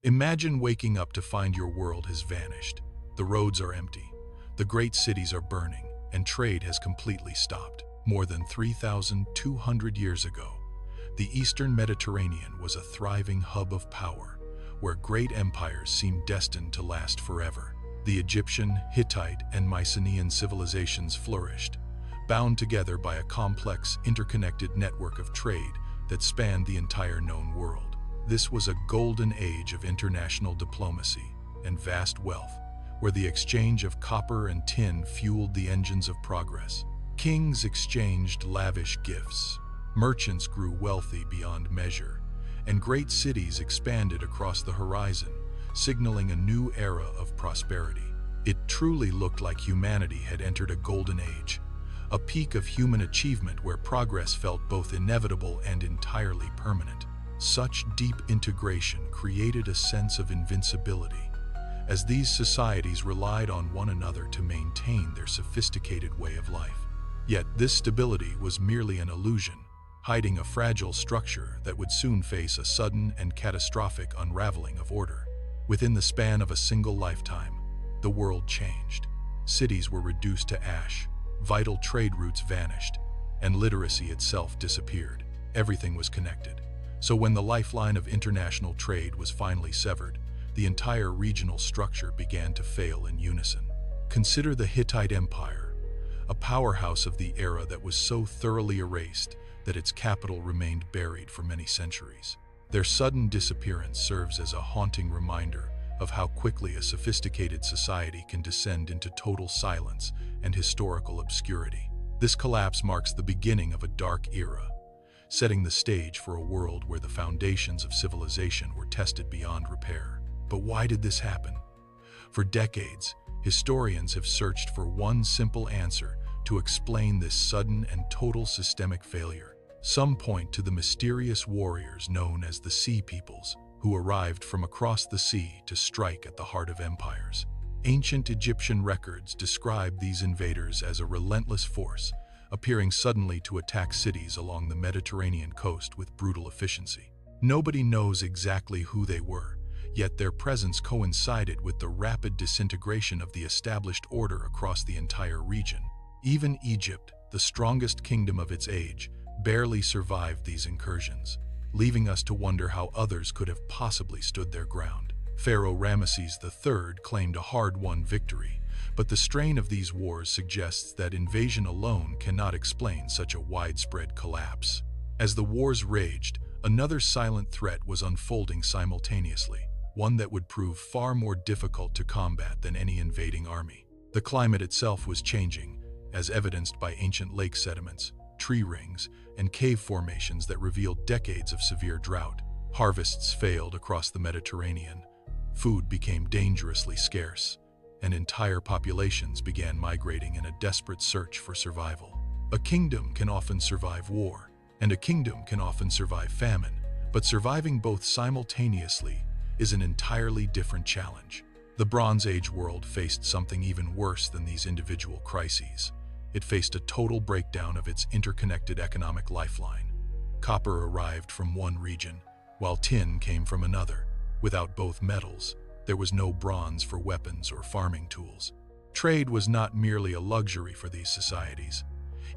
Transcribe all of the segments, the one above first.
Imagine waking up to find your world has vanished. The roads are empty, the great cities are burning, and trade has completely stopped. More than 3,200 years ago, the Eastern Mediterranean was a thriving hub of power, where great empires seemed destined to last forever. The Egyptian, Hittite, and Mycenaean civilizations flourished, bound together by a complex, interconnected network of trade that spanned the entire known world. This was a golden age of international diplomacy and vast wealth, where the exchange of copper and tin fueled the engines of progress. Kings exchanged lavish gifts, merchants grew wealthy beyond measure, and great cities expanded across the horizon, signaling a new era of prosperity. It truly looked like humanity had entered a golden age, a peak of human achievement where progress felt both inevitable and entirely permanent. Such deep integration created a sense of invincibility, as these societies relied on one another to maintain their sophisticated way of life. Yet this stability was merely an illusion, hiding a fragile structure that would soon face a sudden and catastrophic unraveling of order. Within the span of a single lifetime, the world changed. Cities were reduced to ash, vital trade routes vanished, and literacy itself disappeared. Everything was connected. So when the lifeline of international trade was finally severed, the entire regional structure began to fail in unison. Consider the Hittite Empire, a powerhouse of the era that was so thoroughly erased that its capital remained buried for many centuries. Their sudden disappearance serves as a haunting reminder of how quickly a sophisticated society can descend into total silence and historical obscurity. This collapse marks the beginning of a dark era, setting the stage for a world where the foundations of civilization were tested beyond repair. But why did this happen? For decades, historians have searched for one simple answer to explain this sudden and total systemic failure. Some point to the mysterious warriors known as the Sea Peoples, who arrived from across the sea to strike at the heart of empires. Ancient Egyptian records describe these invaders as a relentless force, appearing suddenly to attack cities along the Mediterranean coast with brutal efficiency. Nobody knows exactly who they were, yet their presence coincided with the rapid disintegration of the established order across the entire region. Even Egypt, the strongest kingdom of its age, barely survived these incursions, leaving us to wonder how others could have possibly stood their ground. Pharaoh Ramesses III claimed a hard-won victory, but the strain of these wars suggests that invasion alone cannot explain such a widespread collapse. As the wars raged, another silent threat was unfolding simultaneously, one that would prove far more difficult to combat than any invading army. The climate itself was changing, as evidenced by ancient lake sediments, tree rings, and cave formations that revealed decades of severe drought. Harvests failed across the Mediterranean, food became dangerously scarce, and entire populations began migrating in a desperate search for survival. A kingdom can often survive war, and a kingdom can often survive famine, but surviving both simultaneously is an entirely different challenge. The Bronze Age world faced something even worse than these individual crises. It faced a total breakdown of its interconnected economic lifeline. Copper arrived from one region, while tin came from another. Without both metals, there was no bronze for weapons or farming tools. Trade was not merely a luxury for these societies.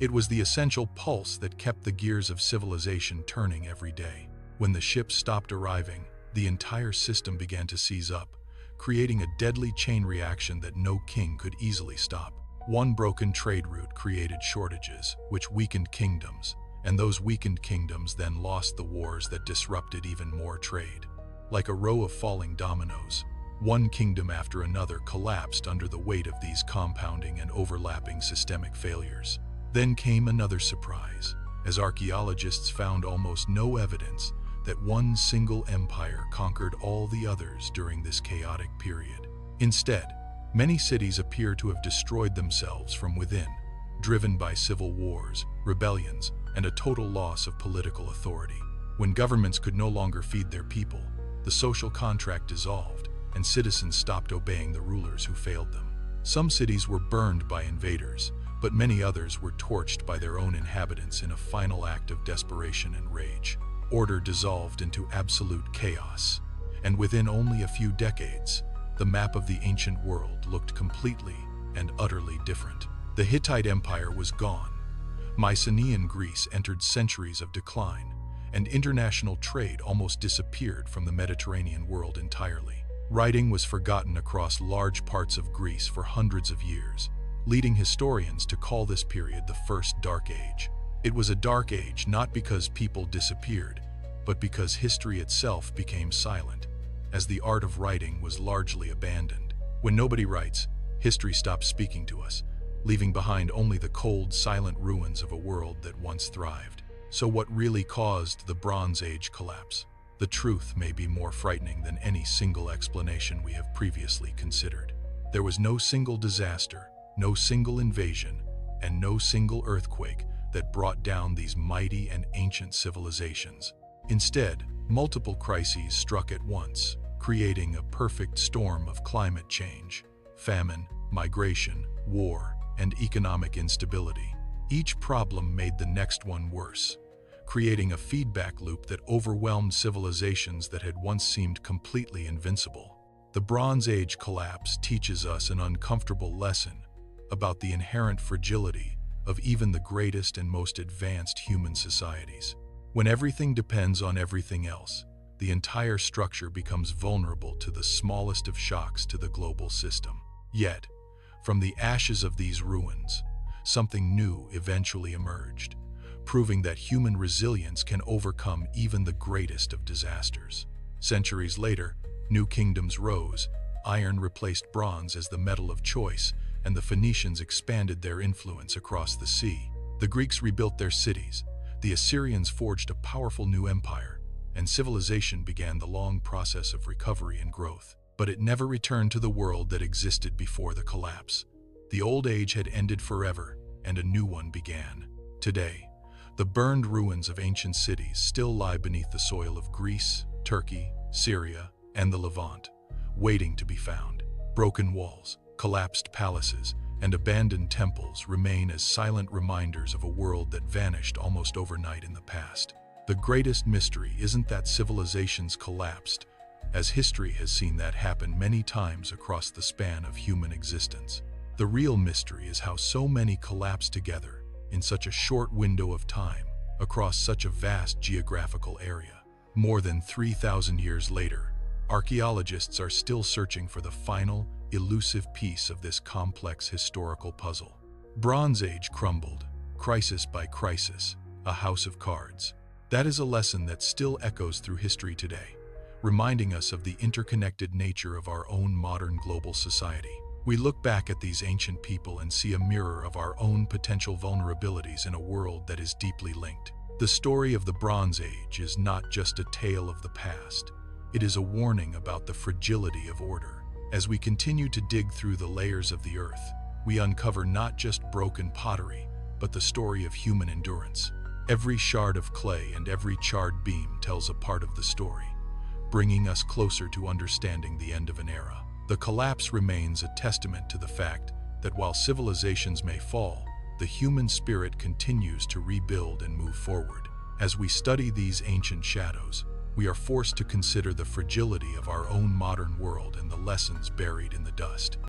It was the essential pulse that kept the gears of civilization turning every day. When the ships stopped arriving, the entire system began to seize up, creating a deadly chain reaction that no king could easily stop. One broken trade route created shortages, which weakened kingdoms, and those weakened kingdoms then lost the wars that disrupted even more trade. Like a row of falling dominoes, one kingdom after another collapsed under the weight of these compounding and overlapping systemic failures. Then came another surprise, as archaeologists found almost no evidence that one single empire conquered all the others during this chaotic period. Instead, many cities appear to have destroyed themselves from within, driven by civil wars, rebellions, and a total loss of political authority. When governments could no longer feed their people, the social contract dissolved, and citizens stopped obeying the rulers who failed them. Some cities were burned by invaders, but many others were torched by their own inhabitants in a final act of desperation and rage. Order dissolved into absolute chaos, and within only a few decades, the map of the ancient world looked completely and utterly different. The Hittite Empire was gone. Mycenaean Greece entered centuries of decline, and international trade almost disappeared from the Mediterranean world entirely. Writing was forgotten across large parts of Greece for hundreds of years, leading historians to call this period the First Dark Age. It was a dark age not because people disappeared, but because history itself became silent, as the art of writing was largely abandoned. When nobody writes, history stops speaking to us, leaving behind only the cold, silent ruins of a world that once thrived. So what really caused the Bronze Age collapse? The truth may be more frightening than any single explanation we have previously considered. There was no single disaster, no single invasion, and no single earthquake that brought down these mighty and ancient civilizations. Instead, multiple crises struck at once, creating a perfect storm of climate change, famine, migration, war, and economic instability. Each problem made the next one worse, creating a feedback loop that overwhelmed civilizations that had once seemed completely invincible. The Bronze Age collapse teaches us an uncomfortable lesson about the inherent fragility of even the greatest and most advanced human societies. When everything depends on everything else, the entire structure becomes vulnerable to the smallest of shocks to the global system. Yet, from the ashes of these ruins, something new eventually emerged, proving that human resilience can overcome even the greatest of disasters. Centuries later, new kingdoms rose, iron replaced bronze as the metal of choice, and the Phoenicians expanded their influence across the sea. The Greeks rebuilt their cities, the Assyrians forged a powerful new empire, and civilization began the long process of recovery and growth. But it never returned to the world that existed before the collapse. The old age had ended forever, and a new one began. Today, the burned ruins of ancient cities still lie beneath the soil of Greece, Turkey, Syria, and the Levant, waiting to be found. Broken walls, collapsed palaces, and abandoned temples remain as silent reminders of a world that vanished almost overnight in the past. The greatest mystery isn't that civilizations collapsed, as history has seen that happen many times across the span of human existence. The real mystery is how so many collapse together in such a short window of time across such a vast geographical area. More than 3,000 years later, archaeologists are still searching for the final, elusive piece of this complex historical puzzle. Bronze Age crumbled, crisis by crisis, a house of cards. That is a lesson that still echoes through history today, reminding us of the interconnected nature of our own modern global society. We look back at these ancient people and see a mirror of our own potential vulnerabilities in a world that is deeply linked. The story of the Bronze Age is not just a tale of the past. It is a warning about the fragility of order. As we continue to dig through the layers of the earth, we uncover not just broken pottery, but the story of human endurance. Every shard of clay and every charred beam tells a part of the story, bringing us closer to understanding the end of an era. The collapse remains a testament to the fact that while civilizations may fall, the human spirit continues to rebuild and move forward. As we study these ancient shadows, we are forced to consider the fragility of our own modern world and the lessons buried in the dust.